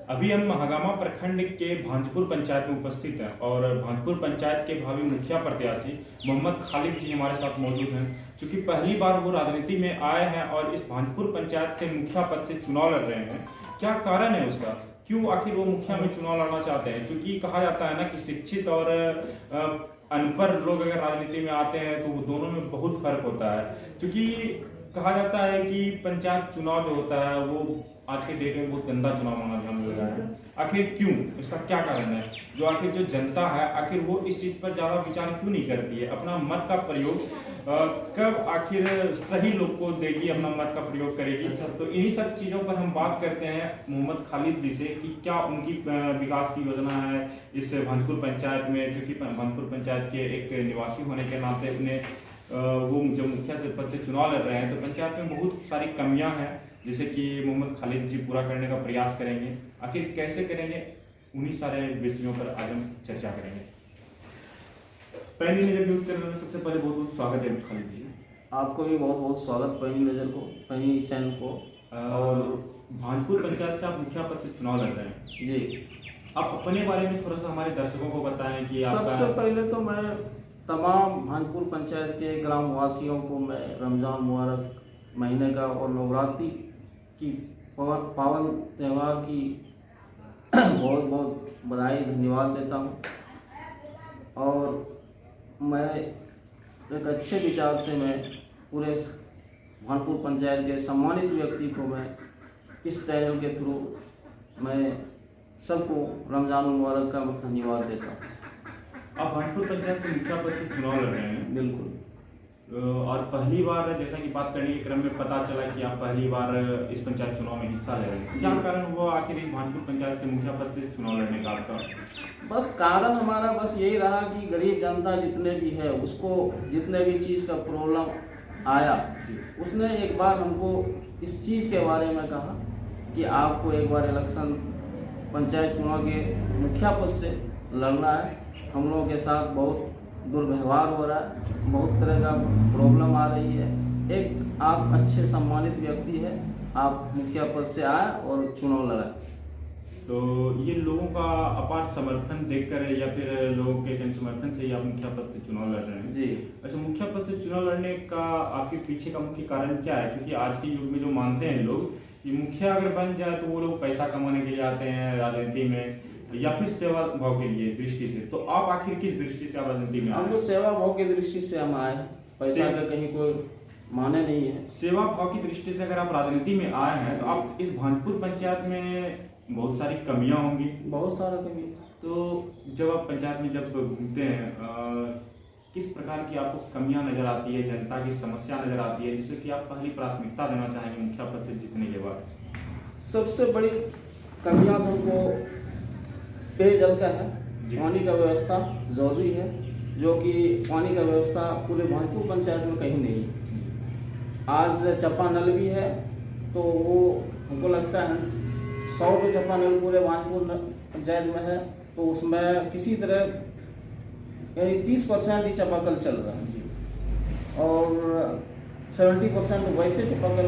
अभी हम महागामा प्रखंड के भांजपुर पंचायत में उपस्थित हैं और भांजपुर पंचायत के भावी मुखिया प्रत्याशी मोहम्मद खालिद जी हमारे साथ मौजूद हैं। चूंकि पहली बार वो राजनीति में आए हैं और इस भांजपुर पंचायत से मुखिया पद से चुनाव लड़ रहे हैं, क्या कारण है उसका? क्यों आखिर वो मुखिया में चुनाव लड़ना चाहते हैं? क्योंकि कहा जाता है ना कि शिक्षित और अनपढ़ लोग अगर राजनीति में आते हैं तो वो दोनों में बहुत फर्क होता है। क्योंकि कहा जाता है कि पंचायत चुनाव जो होता है वो आज के डेट में बहुत गंदा चुनाव माना जाने लगा है। आखिर क्यों? इसका क्या कारण है? जो जनता है आखिर वो इस चीज पर ज्यादा विचार क्यों नहीं करती है? अपना मत का प्रयोग कब आखिर सही लोग को देगी, अपना मत का प्रयोग करेगी? तो इन्हीं सब चीजों पर हम बात करते हैं मोहम्मद खालिद जी से कि क्या उनकी विकास की योजना है इस भांजपुर पंचायत में। चूंकि भांजपुर पंचायत के एक निवासी होने के नाते उन्हें वो जब मुखिया से पद से चुनाव लड़ रहे हैं तो पंचायत में बहुत सारी कमियां हैं जिसे कि मोहम्मद खालिद जी पूरा करने का प्रयास करेंगे। आखिर कैसे करेंगे, उन्हीं सारे विषयों पर आज हम चर्चा करेंगे। पैनी नजर न्यूज चैनल में सबसे पहले बहुत बहुत स्वागत है खालिद जी। आपको भी बहुत बहुत स्वागत पैनी नजर को, पैनी चैनल को। और भांजपुर पंचायत से आप मुखिया पद से चुनाव लड़ रहे हैं जी, आप अपने बारे में थोड़ा सा हमारे दर्शकों को बताएं कि सबसे पहले तो मैं तमाम भांजपुर पंचायत के ग्रामवासियों को मैं रमजान मुबारक महीने का और नवरात्रि की पावन त्यौहार की बहुत बहुत बधाई धन्यवाद देता हूँ। और मैं एक अच्छे विचार से मैं पूरे भांजपुर पंचायत के सम्मानित व्यक्ति को मैं इस चैनल के थ्रू मैं सबको रमजान मुबारक का धन्यवाद देता हूँ। आप भांजपुर पंचायत से मुखिया पद से चुनाव लड़ रहे हैं। बिल्कुल। और पहली बार जैसा कि बात करने के क्रम में पता चला कि आप पहली बार इस पंचायत चुनाव में हिस्सा ले रहे हैं, क्या कारण हुआ आखिर इस भांजपुर पंचायत से मुखिया पद से चुनाव लड़ने का आपका? बस कारण हमारा बस यही रहा कि गरीब जनता जितने भी है उसको जितने भी चीज़ का प्रॉब्लम आया उसने एक बार हमको इस चीज़ के बारे में कहा कि आपको एक बार इलेक्शन पंचायत चुनाव के मुखिया पद से लड़ना है। हम लोगों के साथ बहुत दुर्व्यवहार हो रहा है, बहुत तरह का प्रॉब्लम आ रही है। एक आप अच्छे सम्मानित व्यक्ति है, आप मुखिया पद से आए और चुनाव लड़ाए। तो ये लोगों का अपार समर्थन देखकर या फिर लोगों के जन समर्थन से ही आप मुखिया पद से चुनाव लड़ रहे हैं जी। अच्छा, मुखिया पद से चुनाव लड़ने का आपके पीछे का मुख्य कारण क्या है? क्योंकि आज के युग में जो मानते हैं लोग कि मुखिया अगर बन जाए तो वो लोग पैसा कमाने के लिए आते हैं राजनीति में या फिर सेवा भाव के लिए दृष्टि से। तो आप आखिर किस दृष्टि से आप राजनीति में आए? हम तो सेवा भाव की दृष्टि से हम आए, पैसा का कहीं कोई माने नहीं है। सेवा भाव की दृष्टि से अगर आप राजनीति में आए हैं तो आप इस भांजपुर पंचायत में बहुत सारी कमियां होंगी। बहुत सारा कमी। तो जब आप पंचायत में जब घूमते हैं किस प्रकार की आपको कमियां नजर आती है, जनता की समस्या नजर आती है जिससे कि आप पहली प्राथमिकता देना चाहेंगे मुखिया पद से जीतने के बाद? सबसे बड़ी कमियां तो हमको पेयजल का है, पानी का व्यवस्था जरूरी है, जो कि पानी का व्यवस्था पूरे भांजपुर पंचायत में कहीं नहीं है। आज चप्पा नल भी है तो वो हमको लगता है 100 पे चप्पा नल पूरे भांजपुर पंचायत में है, तो उसमें किसी तरह यानी 30% ही चापाकल चल रहा है और 70% वैसे चापाकल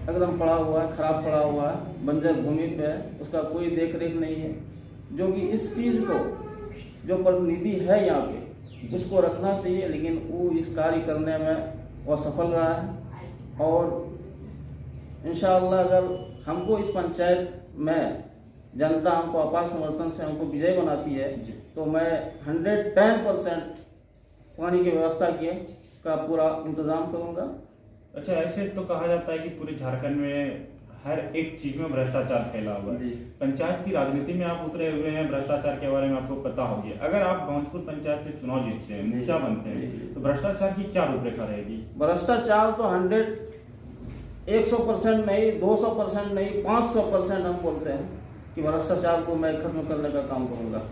एकदम पड़ा हुआ है, खराब पड़ा हुआ है, बंजर भूमि पे है, उसका कोई देख रेख नहीं है। जो कि इस चीज़ को जो प्रतिनिधि है यहाँ पे उसको रखना चाहिए, लेकिन वो इस कार्य करने में असफल रहा है। और इंशाअल्लाह अगर हमको इस पंचायत में जनता हमको अपार समर्थन से हमको विजय बनाती है तो मैं 110% पानी की व्यवस्था का पूरा इंतजाम करूँगा। अच्छा, ऐसे तो कहा जाता है कि पूरे झारखंड में हर एक चीज में भ्रष्टाचार फैला हुआ है। पंचायत की राजनीति में आप उतरे हुए हैं, भ्रष्टाचार के बारे में आपको पता होगी। अगर आप भांजपुर पंचायत से चुनाव जीतते हैं, मुखिया बनते हैं, तो भ्रष्टाचार की क्या रूपरेखा रहेगी? भ्रष्टाचार तो 100% नहीं, 200% नहीं, 500% हम बोलते हैं कि भ्रष्टाचार को मैं खत्म करने का काम करूँगा।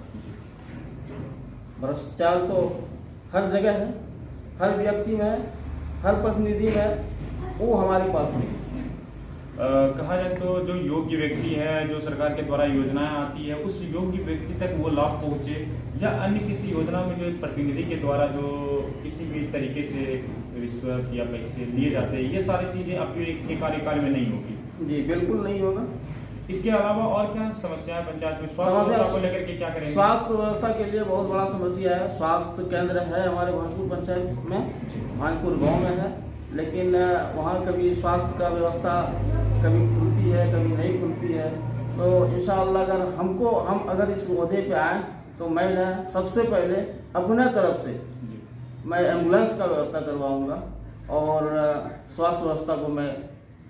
भ्रष्टाचार तो हर जगह है, हर व्यक्ति में है, हर प्रतिनिधि में, वो हमारे पास नहीं। कहा जाए तो जो योग्य व्यक्ति है, जो सरकार के द्वारा योजनाएं आती है, उस योग्य व्यक्ति तक वो लाभ पहुंचे या अन्य किसी योजना में जो एक प्रतिनिधि के द्वारा जो किसी भी तरीके से रिश्वत या पैसे लिए जाते हैं, ये सारी चीजें आपके कार्यकाल में नहीं होगी? जी बिल्कुल नहीं होगा। इसके अलावा और क्या समस्याएं पंचायत में, स्वास्थ्य समस्या- व्यवस्था को लेकर के क्या करेंगे? स्वास्थ्य व्यवस्था के लिए बहुत बड़ा समस्या है। स्वास्थ्य केंद्र है हमारे भानपुर पंचायत में, भानपुर गांव में है, लेकिन वहाँ कभी स्वास्थ्य का व्यवस्था कभी खुलती है कभी नहीं खुलती है। तो इंशाअल्लाह हम अगर इस ओहदे पे आए तो मैं सबसे पहले अपने तरफ से मैं एम्बुलेंस का व्यवस्था करवाऊंगा और स्वास्थ्य व्यवस्था को मैं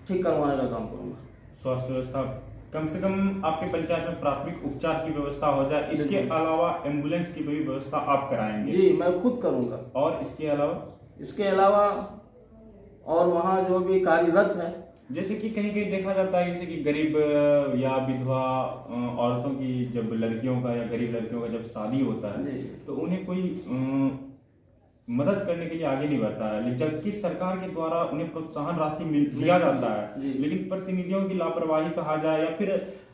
ठीक करवाने का काम करूंगा। स्वास्थ्य व्यवस्था कम से कम आपके पंचायत में प्राथमिक उपचार की व्यवस्था हो जाए, इसके अलावा एम्बुलेंस की भी व्यवस्था आप कराएंगे? जी, मैं खुद करूंगा। और इसके अलावा और वहाँ जो भी कार्यरत है, जैसे कि कहीं कहीं देखा जाता है जैसे कि गरीब या विधवा औरतों की, जब लड़कियों का या गरीब लड़कियों का जब शादी होता है तो उन्हें कोई मदद करने के लिए आगे नहीं बढ़ता है, जबकि सरकार के द्वारा उन्हें प्रोत्साहन राशि दिया जाता है, लेकिन प्रतिनिधियों की लापरवाही कहा जाए या फिर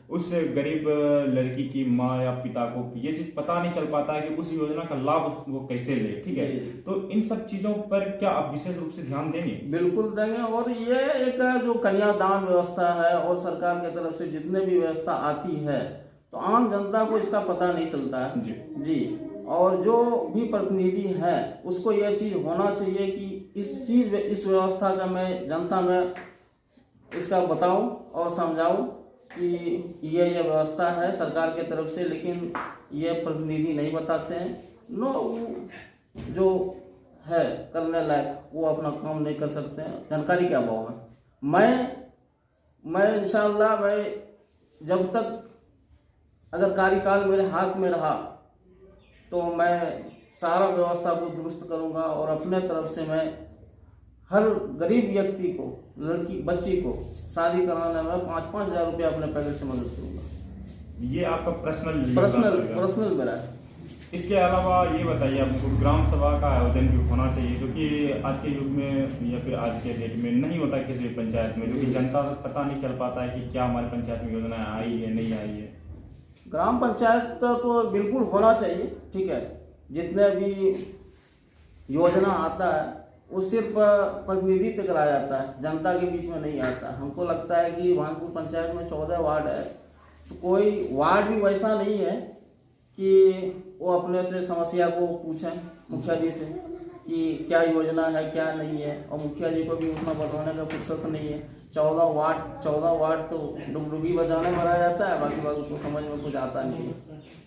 उस गरीब लड़की की माँ या पिता को ये चीज पता नहीं चल पाता है कि उस योजना का लाभ वो कैसे ले। ठीक है, तो इन सब चीजों पर क्या आप विशेष रूप से ध्यान देंगे? बिल्कुल देंगे। और ये एक जो कन्यादान व्यवस्था है और सरकार की तरफ से जितने भी व्यवस्था आती है तो आम जनता को इसका पता नहीं चलता है जी। और जो भी प्रतिनिधि है उसको यह चीज होना चाहिए कि इस व्यवस्था का मैं जनता में इसका बताऊं और समझाऊं कि ये व्यवस्था है सरकार के तरफ से, लेकिन ये प्रतिनिधि नहीं बताते हैं। जो है करने लायक वो अपना काम नहीं कर सकते हैं, जानकारी के अभाव में। मैं इंशाअल्लाह जब तक अगर कार्यकाल मेरे हाथ में रहा तो मैं सारा व्यवस्था को दुरुस्त करूंगा और अपने तरफ से मैं हर गरीब व्यक्ति को, लड़की बच्ची को शादी कराने में 5-5 हज़ार रुपया अपने पैकेट से मदद करूंगा। ये आपका पर्सनल मेरा है। इसके अलावा ये बताइए, आपको ग्राम सभा का आयोजन भी होना चाहिए, जो कि आज के युग में या फिर आज के डेट में नहीं होता किसी भी पंचायत में, जो कि जनता तक पता नहीं चल पाता है कि क्या हमारे पंचायत में योजना आई है नहीं आई है। ग्राम पंचायत तो बिल्कुल होना चाहिए। ठीक है, जितने भी योजना आता है वो सिर्फ प्रतिनिधि तक कराया जाता है, जनता के बीच में नहीं आता। हमको लगता है कि भानपुर पंचायत में 14 वार्ड है तो कोई वार्ड भी वैसा नहीं है कि वो अपने से समस्या को पूछें मुखिया जी से कि क्या योजना है क्या नहीं है, और मुखिया जी को भी उतना बताने का फुर्सत नहीं है। 14 वार्ड तो डुगडुगी बजाने में रह जाता है, बाकी बात उसको समझ में कुछ आता नहीं है।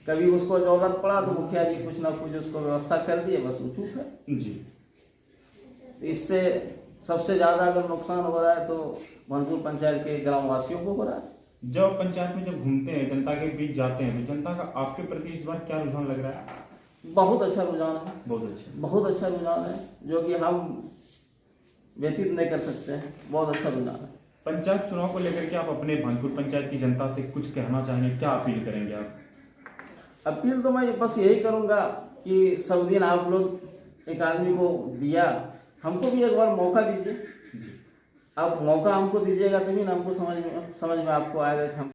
कभी उसको जरूरत पड़ा तो मुखिया जी कुछ ना कुछ उसको व्यवस्था कर दिए, बस वो चुप है जी। तो इससे सबसे ज़्यादा अगर नुकसान हो रहा है तो भानपुर पंचायत के ग्रामवासियों को हो रहा है। जब पंचायत में जब घूमते हैं, जनता के बीच जाते हैं, तो जनता का आपके प्रति इस बार क्या रुझान लग रहा है? बहुत अच्छा रुझान है, बहुत अच्छा रुझान है, जो कि हम व्यतीत नहीं कर सकते हैं। बहुत अच्छा रुझान है। पंचायत चुनाव को लेकर के आप अपने भानपुर पंचायत की जनता से कुछ कहना चाहेंगे, क्या अपील करेंगे आप? अपील तो मैं बस यही करूंगा कि सब दिन आप लोग एक आदमी को दिया, हमको भी एक बार मौका दीजिए। आप मौका हमको दीजिएगा तभी ना हमको समझ में आपको आएगा कि हम